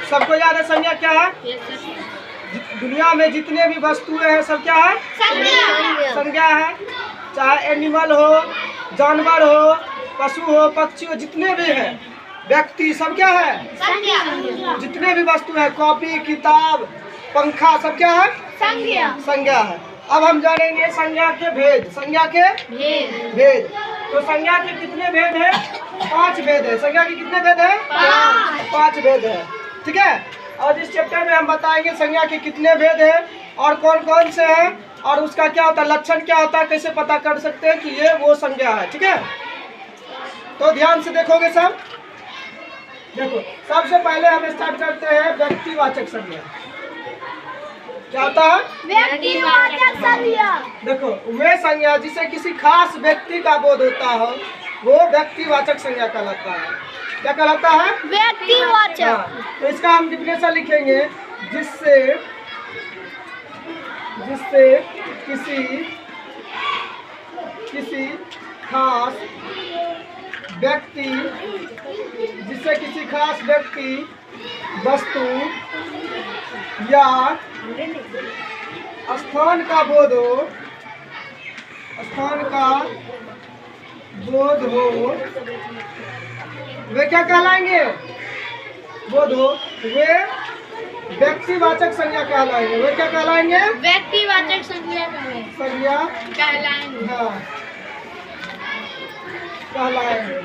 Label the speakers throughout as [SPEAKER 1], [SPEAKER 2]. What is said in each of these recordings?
[SPEAKER 1] सबको याद है संज्ञा क्या है? दुनिया में जितने भी वस्तुएं हैं सब क्या है? संज्ञा है। चाहे एनिमल हो, जानवर हो, पशु हो, पक्षी हो, जितने भी हैं, व्यक्ति, सब क्या है? जितने भी वस्तु है, कॉपी, किताब, पंखा, सब क्या है? संज्ञा है। अब हम जानेंगे संज्ञा के भेद। संज्ञा के भेद। तो संज्ञा के कितने भेद हैं? 5 भेद है। संज्ञा के कितने भेद है? 5 भेद है। ठीक है। और इस चैप्टर में हम बताएंगे संज्ञा के कितने भेद हैं और कौन कौन से हैं और उसका क्या होता है, लक्षण क्या होता है, कैसे पता कर सकते हैं कि ये वो संज्ञा है। ठीक है। तो ध्यान से देखोगे सब। देखो, सबसे पहले हम स्टार्ट करते हैं व्यक्तिवाचक संज्ञा। क्या होता है?
[SPEAKER 2] व्यक्तिवाचक संज्ञा।
[SPEAKER 1] देखो, वे संज्ञा जिसे किसी खास व्यक्ति का बोध होता हो वो व्यक्तिवाचक संज्ञा कहलाता है। क्या कहलाता है?
[SPEAKER 2] व्यक्तिवाचक।
[SPEAKER 1] हाँ, तो इसका हम डिफिनेशन लिखेंगे, जिससे किसी खास व्यक्ति, वस्तु या स्थान का बोध हो, वे क्या कहलाएंगे? बोध हो, वे व्यक्तिवाचक संज्ञा कहलाएंगे। वे क्या कहलाएंगे?
[SPEAKER 2] व्यक्तिवाचक संज्ञा
[SPEAKER 1] कहलाएंगे। हाँ, कहलाएंगे।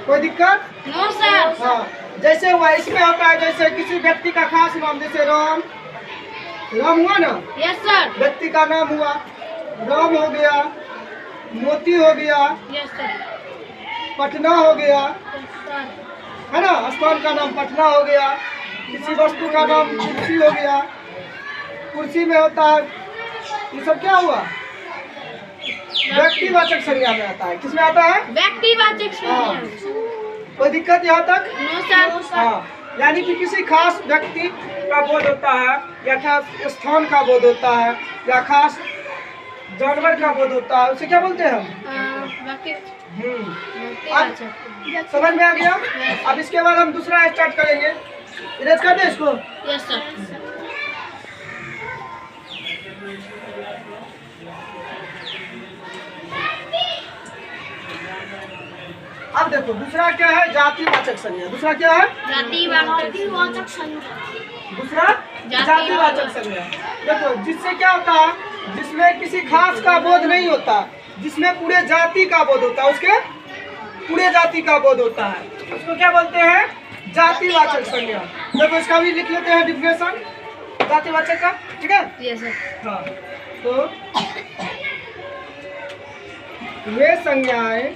[SPEAKER 1] कोई दिक्कत?
[SPEAKER 2] No sir.
[SPEAKER 1] हाँ, जैसे हुआ इसमें होता है, जैसे किसी व्यक्ति का खास नाम, जैसे राम हुआ ना?
[SPEAKER 2] Yes sir.
[SPEAKER 1] व्यक्ति का नाम हुआ, राम हो गया, मोती हो गया,
[SPEAKER 2] यस सर।
[SPEAKER 1] पटना हो गया,
[SPEAKER 2] सर।
[SPEAKER 1] है ना? स्थान का नाम पटना हो गया। किसी वस्तु का नाम कुर्सी हो गया, कुर्सी में होता है। ये सब क्या हुआ? व्यक्तिवाचक संज्ञा में आता है। किसमें आता है?
[SPEAKER 2] व्यक्तिवाचक
[SPEAKER 1] हाँ।
[SPEAKER 2] संज्ञा।
[SPEAKER 1] कोई दिक्कत यहाँ तक?
[SPEAKER 2] No sir.
[SPEAKER 1] हाँ, यानी कि किसी खास व्यक्ति का बोध होता है या खास स्थान का बोध होता है या खास जानवर का बोध होता है, उसे क्या बोलते हैं हम? अब समझ में आ गया? अब इसके बाद हम दूसरा स्टार्ट करेंगे। इरेज कर दे इसको।
[SPEAKER 2] Yes sir.
[SPEAKER 1] अब देखो, दूसरा क्या है? जातिवाचक संज्ञा। दूसरा क्या है?
[SPEAKER 2] जातिवाचक संज्ञा।
[SPEAKER 1] दूसरा जातिवाचक संज्ञा। देखो, जिससे क्या होता है, जिसमें किसी खास का बोध नहीं होता, जिसमें पूरे जाति का बोध होता है, उसके पूरे जाति का बोध होता है, उसको क्या बोलते हैं? जातिवाचक संज्ञा। देखो, इसका भी लिख लेते हैं डिफिनेशन जातिवाचक का। ठीक है।
[SPEAKER 2] Yes sir.
[SPEAKER 1] हाँ, तो वे संज्ञाएं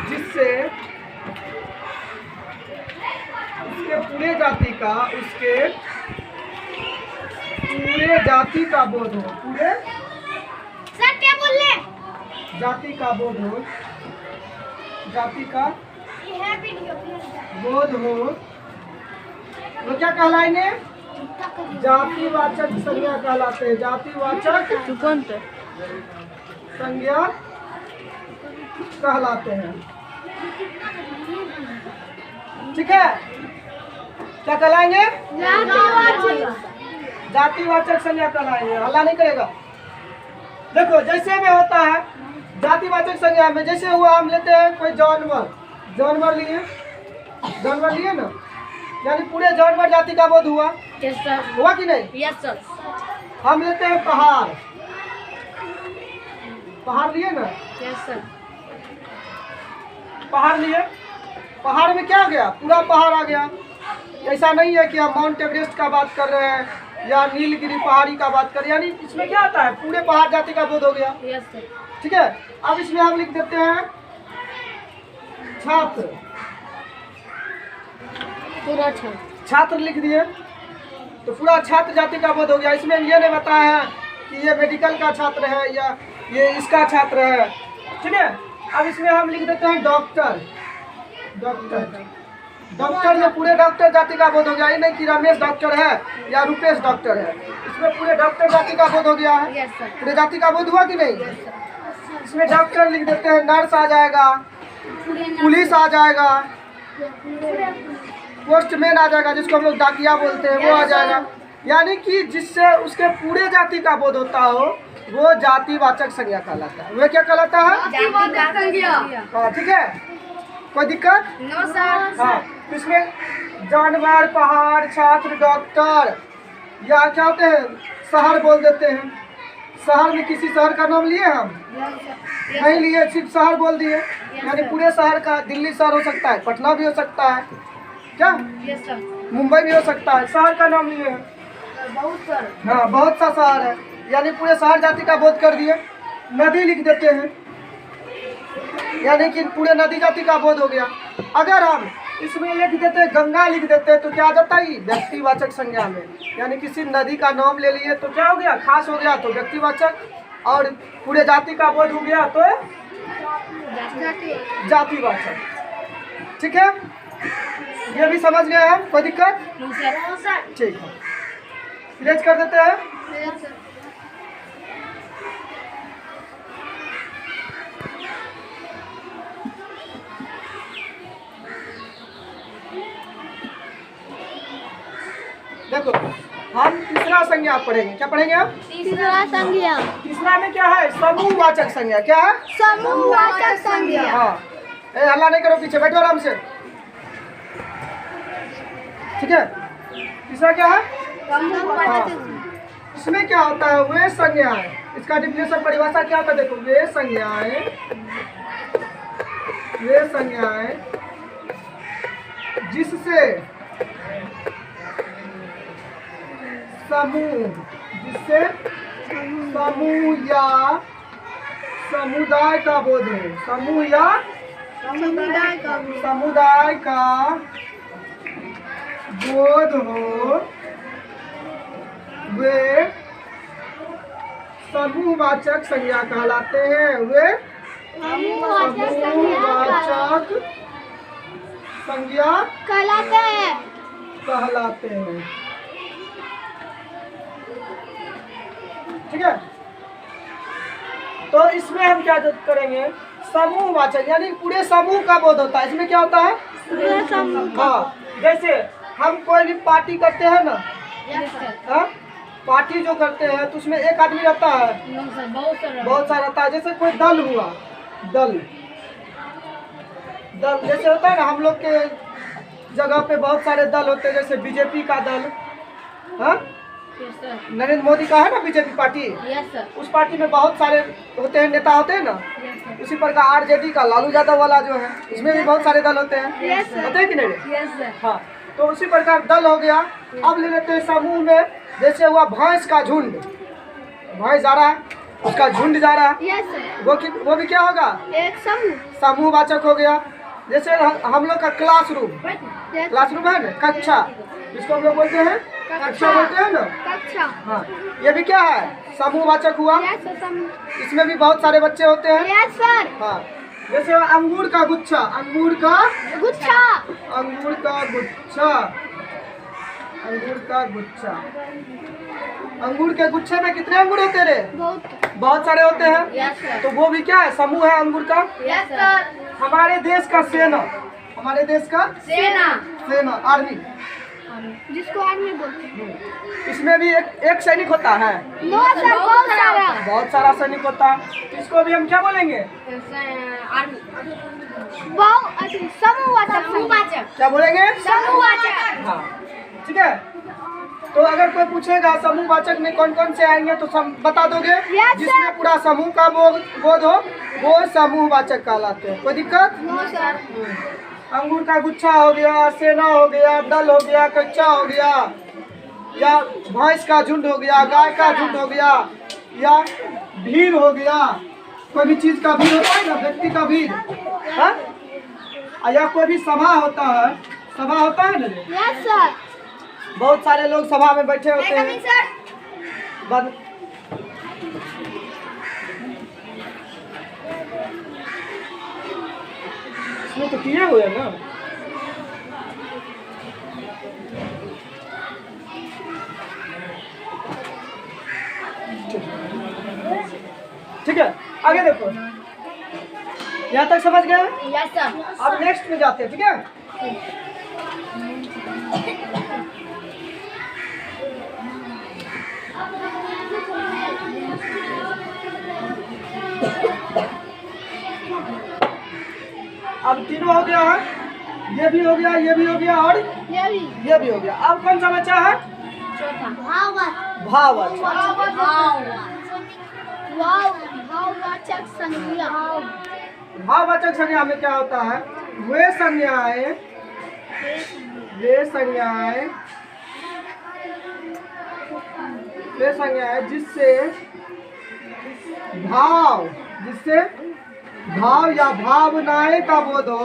[SPEAKER 1] जिससे उसके पूरे जाति का बोध हो, पूरे
[SPEAKER 2] सर क्या बोल रहे?
[SPEAKER 1] जाति का बोध हो, जाति का
[SPEAKER 2] ये है वीडियो।
[SPEAKER 1] बोध हो, वो क्या कहलाएंगे? जातिवाचक संज्ञा कहलाते हैं। जातिवाचक संज्ञा कहलाते हैं। ठीक है। क्या कहलाएंगे? जातिवाचक संज्ञा कहलाएंगे। हल्ला नहीं करेगा। देखो, जैसे में होता है जातिवाचक संज्ञा में, जैसे हुआ, हम लेते हैं कोई जानवर लिए ना, यानी पूरे जानवर जाति का बोध हुआ।
[SPEAKER 2] Yes sir.
[SPEAKER 1] हुआ कि नहीं?
[SPEAKER 2] Yes sir.
[SPEAKER 1] हम लेते हैं पहाड़ लिए ना?
[SPEAKER 2] Yes sir.
[SPEAKER 1] पहाड़ लिए, पहाड़ में क्या आ गया? पूरा पहाड़ आ गया। ऐसा नहीं है कि हम माउंट एवरेस्ट का बात कर रहे हैं या नीलगिरी पहाड़ी का बात कर रहे हैं, यानी इसमें क्या आता है? पूरे पहाड़ जाति का बोध हो गया।
[SPEAKER 2] Yes sir.
[SPEAKER 1] ठीक है। अब इसमें हम लिख देते हैं छात्र।
[SPEAKER 2] पूरा
[SPEAKER 1] छात्र लिख दिए तो पूरा छात्र जाति का बोध हो गया। इसमें ये नहीं बताया है कि ये मेडिकल का छात्र है या ये इसका छात्र है। ठीक है। अब इसमें हम लिख देते हैं डॉक्टर। डॉक्टर में पूरे डॉक्टर जाति का बोध हो गया। ये नहीं कि रमेश डॉक्टर है या रुपेश डॉक्टर है, इसमें पूरे डॉक्टर जाति का बोध हो गया है। पूरे जाति का बोध हुआ कि नहीं? इसमें डॉक्टर लिख देते हैं, नर्स आ जाएगा, पुलिस आ जाएगा, पोस्टमैन आ जाएगा, जिसको हम लोग डाकिया बोलते हैं, वो आ जाएगा। यानी कि जिससे उसके पूरे जाति का बोध होता हो वो जातिवाचक संज्ञा कहलाता है। वह क्या कहलाता है? हाँ, ठीक है, कोई दिक्कत? हाँ, इसमें जानवर, पहाड़, छात्र, डॉक्टर या क्या होते हैं, शहर बोल देते हैं। शहर में किसी शहर का नाम लिए हम? नहीं लिए, सिर्फ शहर बोल दिए। यानी पूरे शहर का, दिल्ली शहर हो सकता है, पटना भी हो सकता है, क्या मुंबई भी हो सकता है, शहर का नाम लिए हैं। हाँ, बहुत सा शहर है, यानी पूरे शहर जाति का बोध कर दिए। नदी लिख देते हैं, यानी कि पूरे नदी जाति का बोध हो गया। अगर हम इसमें लिख देते हैं, गंगा लिख देते हैं, तो क्या आ जाता है? व्यक्तिवाचक संज्ञा में। यानी किसी नदी का नाम ले लिए तो क्या हो गया? खास हो गया, तो व्यक्तिवाचक। और पूरे जाति का बोध हो गया तो जातिवाचक। ठीक है, ये भी समझ गए हम, कोई दिक्कत? ठीक है, इरेज कर देते हैं। देखो, हम तीसरा संज्ञा पढ़ेंगे। क्या पढ़ेंगे हम?
[SPEAKER 2] तीसरा संज्ञा।
[SPEAKER 1] तीसरा में क्या है? समूहवाचक संज्ञा। क्या है?
[SPEAKER 2] समूहवाचक संज्ञा।
[SPEAKER 1] हाँ, हल्ला नहीं करो, पीछे बैठो आराम से। ठीक है, तीसरा क्या है? हाँ, इसमें क्या होता है? वे संज्ञाएं। इसका डिफिनेशन, परिभाषा क्या होता है? देखो, वे संज्ञाएं जिससे समूह या समुदाय का बोध है। समूह या समुदाय का बोध हो, वे समूहवाचक संज्ञा कहलाते हैं। वे समूहवाचक संज्ञा कहलाते हैं। ठीक है, तो इसमें हम क्या करेंगे? समूहवाचक, यानी पूरे समूह का बोध होता है। इसमें क्या होता है? हाँ, जैसे हम कोई भी पार्टी करते हैं ना, हाँ, पार्टी जो करते हैं तो उसमें एक आदमी रहता है, बहुत सारा रहता है। जैसे कोई दल हुआ, दल जैसे होता है ना, हम लोग के जगह पे बहुत सारे दल होते हैं। जैसे बीजेपी का दल, हाँ, नरेंद्र मोदी का है ना बीजेपी पार्टी, उस पार्टी में बहुत सारे होते हैं, नेता होते हैं ना। उसी प्रकार आरजेडी का लालू यादव वाला जो है, इसमें भी बहुत सारे दल होते हैं, होते हैं कि नहीं? हाँ, तो उसी प्रकार दल हो गया। अब ले लेते हैं समूह में, जैसे हुआ भैंस का झुंड, भैंस जा रहा है, उसका झुंड जा रहा है, वो भी क्या होगा?
[SPEAKER 2] एक
[SPEAKER 1] समूहवाचक हो गया। जैसे हम लोग का क्लासरूम है ना, कक्षा, जिसको हम लोग बोलते हैं कक्षा बोलते हैं ना। हाँ, ये भी क्या है? समूहवाचक हुआ। इसमें भी बहुत सारे बच्चे होते हैं। हाँ, जैसे अंगूर का गुच्छा, अंगूर का गुच्छा, अंगूर के गुच्छे में कितने अंगूर होते रे? बहुत सारे होते हैं। तो वो भी क्या है? समूह है अंगूर का। हमारे देश का सेना, हमारे देश का सेना, आर्मी,
[SPEAKER 2] जिसको आर्मी बोलते हैं,
[SPEAKER 1] इसमें भी एक सैनिक होता है। बहुत सारा सैनिक होता है। इसको भी हम क्या बोलेंगे?
[SPEAKER 2] समूहवाचक।
[SPEAKER 1] क्या बोलेंगे?
[SPEAKER 2] समूहवाचक।
[SPEAKER 1] हाँ, ठीक है। तो अगर कोई पूछेगा समूहवाचक में कौन कौन से आएंगे तो बता दोगे? जिसमें पूरा समूह का बोध हो वो समूहवाचक कहलाते हैं। कोई दिक्कत? अंगूर का गुच्छा हो गया, सेना हो गया, दल हो गया, कच्चा हो गया, या भैंस का झुंड हो गया, गाय का झुंड हो गया, या भीड़ हो गया। कोई भी चीज का भीड़ होता है ना, व्यक्ति का भीड़, हाँ? या कोई भी सभा होता है, सभा होता है ना,
[SPEAKER 2] यस सर,
[SPEAKER 1] बहुत सारे लोग सभा में बैठे होते हैं। बंद। इसमें तो किए हुए हैं ना। ठीक है, आगे देखो। यहाँ तक समझ गए?
[SPEAKER 2] Yes sir.
[SPEAKER 1] अब नेक्स्ट में जाते हैं, ठीक है। अब तीनों हो गया है, ये भी हो गया, ये भी हो गया और ये भी हो गया। अब कौन सा बचा है?
[SPEAKER 2] चौथा भाववाचक। भाववाचक संज्ञा।
[SPEAKER 1] भाववाचक संज्ञा में क्या होता है? वे संज्ञाएं जिससे भाव या भावनाएं का बोध हो,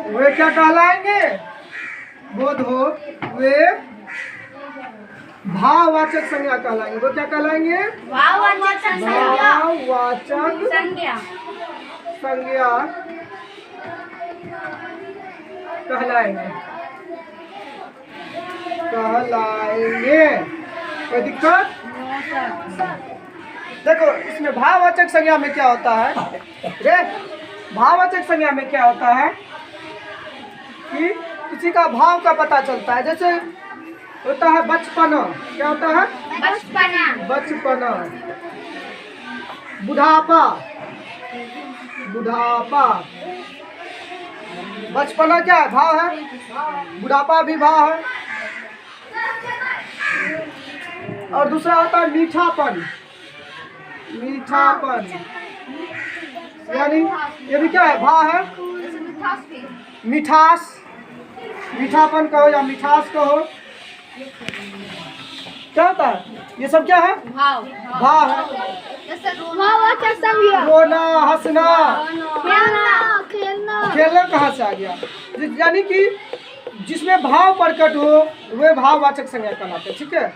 [SPEAKER 1] वे क्या कहलाएंगे? वे भाववाचक संज्ञा कहलाएंगे। वो क्या कहलाएंगे?
[SPEAKER 2] भाववाचक
[SPEAKER 1] भाववाचक संज्ञा कहलाएंगे। कोई दिक्कत? देखो इसमें भाववाचक संज्ञा में क्या होता है रे? भाववाचक संज्ञा में क्या होता है कि किसी का भाव का पता चलता है। जैसे होता है बचपना। क्या होता है? बचपना। बुढ़ापा। बचपना क्या है? भाव है। बुढ़ापा भी भाव है। और दूसरा होता है मीठापन। यानी ये भी क्या है? भाव है। मीठापन कहो या मिठास कहो, क्या होता है? ये सब क्या है? भाव है।
[SPEAKER 2] भाववाचक संज्ञा।
[SPEAKER 1] रोना, हंसना,
[SPEAKER 2] खेलना।
[SPEAKER 1] खेलना कहाँ से आ गया? यानी कि जिसमें भाव प्रकट हो वे भाववाचक संज्ञा कहलाते हैं, ठीक है।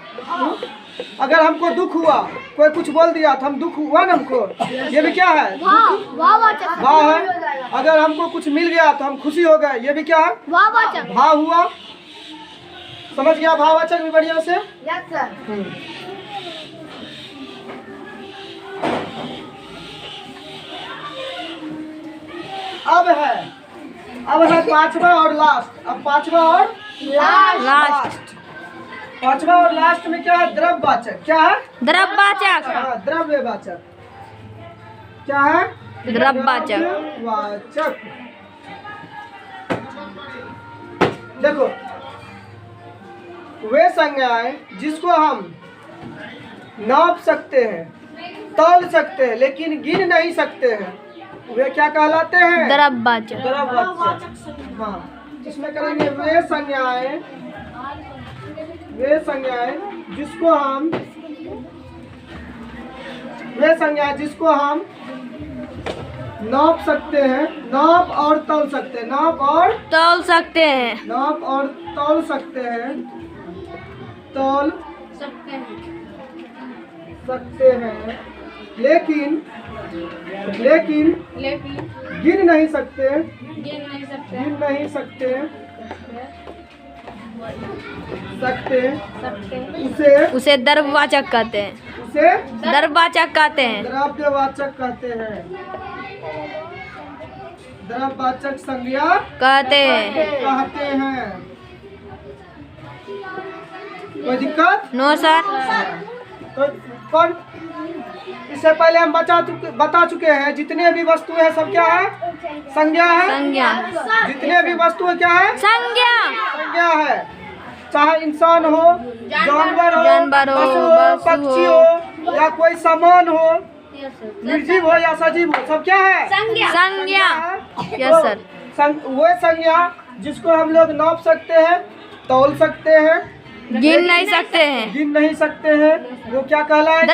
[SPEAKER 1] अगर हमको दुख हुआ, कोई कुछ बोल दिया तो हम दुख हुआ ना हमको, ये भी क्या है? भाव है। अगर हमको कुछ मिल गया तो हम खुशी हो गए, ये भी क्या है? भाव हुआ। समझ गया भाववाचक भी बढ़िया से?
[SPEAKER 2] Yes sir.
[SPEAKER 1] अब है पांचवा और लास्ट। अब पांचवा और लास्ट। पांचवा और लास्ट में क्या है? द्रव्यवाचक। क्या है?
[SPEAKER 3] द्रव्यवाचक।
[SPEAKER 1] हाँ, द्रव्यवाचक। क्या है?
[SPEAKER 3] द्रव्यवाचक।
[SPEAKER 1] देखो वे संज्ञाएं जिसको हम नाप सकते हैं, तौल सकते हैं, लेकिन गिन नहीं सकते हैं, वे क्या कहलाते हैं?
[SPEAKER 3] द्रव्यवाचक।
[SPEAKER 1] हाँ, इसमें करेंगे वे जिसको हम नाप सकते हैं, नाप और तौल सकते हैं,
[SPEAKER 3] तौल सकते हैं, लेकिन गिन नहीं सकते, उसे द्रव्यवाचक कहते हैं। द्रव्यवाचक कहते हैं।
[SPEAKER 1] द्रव्यवाचक संज्ञा
[SPEAKER 3] कहते हैं।
[SPEAKER 1] कोई दिक्कत?
[SPEAKER 3] No sir.
[SPEAKER 1] तो कौन? इससे पहले हम बता चुके हैं जितने भी वस्तुएं हैं सब क्या है? संज्ञा है। जितने भी वस्तुएं क्या है? संज्ञा है। चाहे इंसान हो, जानवर हो, पक्षी हो या कोई सामान हो, निर्जीव हो या सजीव हो, सब क्या है?
[SPEAKER 3] संज्ञा। Yes sir.
[SPEAKER 1] वो संज्ञा जिसको हम लोग नाप सकते हैं, तौल सकते हैं,
[SPEAKER 3] गिन नहीं सकते हैं, वो क्या कहलाएगा?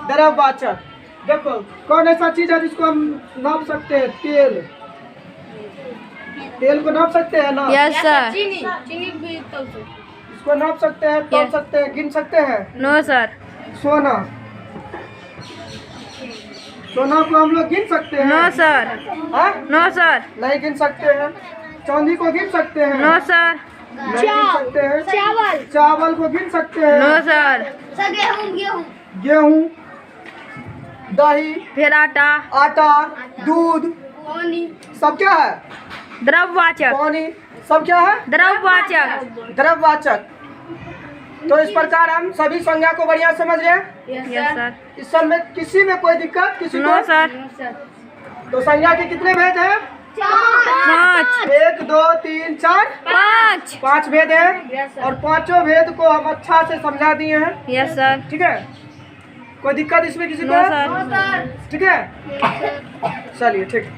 [SPEAKER 3] द्रव्यवाचक। देखो कौन ऐसा चीज है जिसको हम नाप सकते हैं? तेल को नाप सकते हैं ना? Yes sir.
[SPEAKER 2] चीनी भी तौल सकते।
[SPEAKER 1] इसको नाप सकते हैं, तौल सकते हैं, गिन सकते हैं?
[SPEAKER 3] No sir.
[SPEAKER 1] सोना को हम लोग गिन सकते हैं?
[SPEAKER 3] No sir.
[SPEAKER 1] हाँ?
[SPEAKER 3] No sir.
[SPEAKER 1] नहीं गिन सकते हैं। चांदी को गिन सकते हैं?
[SPEAKER 3] No sir.
[SPEAKER 1] नहीं गिन सकते हैं।
[SPEAKER 2] चावल
[SPEAKER 1] चावल को गिन सकते हैं।
[SPEAKER 3] No sir.
[SPEAKER 2] सर गेहूं
[SPEAKER 1] गेहूं, दही,
[SPEAKER 3] फिर आटा।
[SPEAKER 1] आटा, दूध,
[SPEAKER 2] पानी
[SPEAKER 1] सब क्या है?
[SPEAKER 3] द्रववाचक।
[SPEAKER 1] पानी, सब क्या है?
[SPEAKER 3] द्रववाचक।
[SPEAKER 1] द्रववाचक। तो इस प्रकार हम सभी संज्ञा को बढ़िया समझ रहे हैं।
[SPEAKER 3] Yes sir.
[SPEAKER 1] इस सब में किसी में कोई दिक्कत किसी
[SPEAKER 3] नो
[SPEAKER 1] को?
[SPEAKER 3] सर।
[SPEAKER 1] तो संज्ञा के कितने भेद हैं?
[SPEAKER 3] 5।
[SPEAKER 1] 1 2 3 4
[SPEAKER 3] 5।
[SPEAKER 1] 5 भेद हैं और पांचों भेद को हम अच्छा से समझा दिए हैं।
[SPEAKER 3] Yes sir.
[SPEAKER 1] ठीक है, कोई दिक्कत इसमें किसी
[SPEAKER 3] नो
[SPEAKER 1] को?
[SPEAKER 3] सर।
[SPEAKER 1] ठीक है, चलिए ठीक।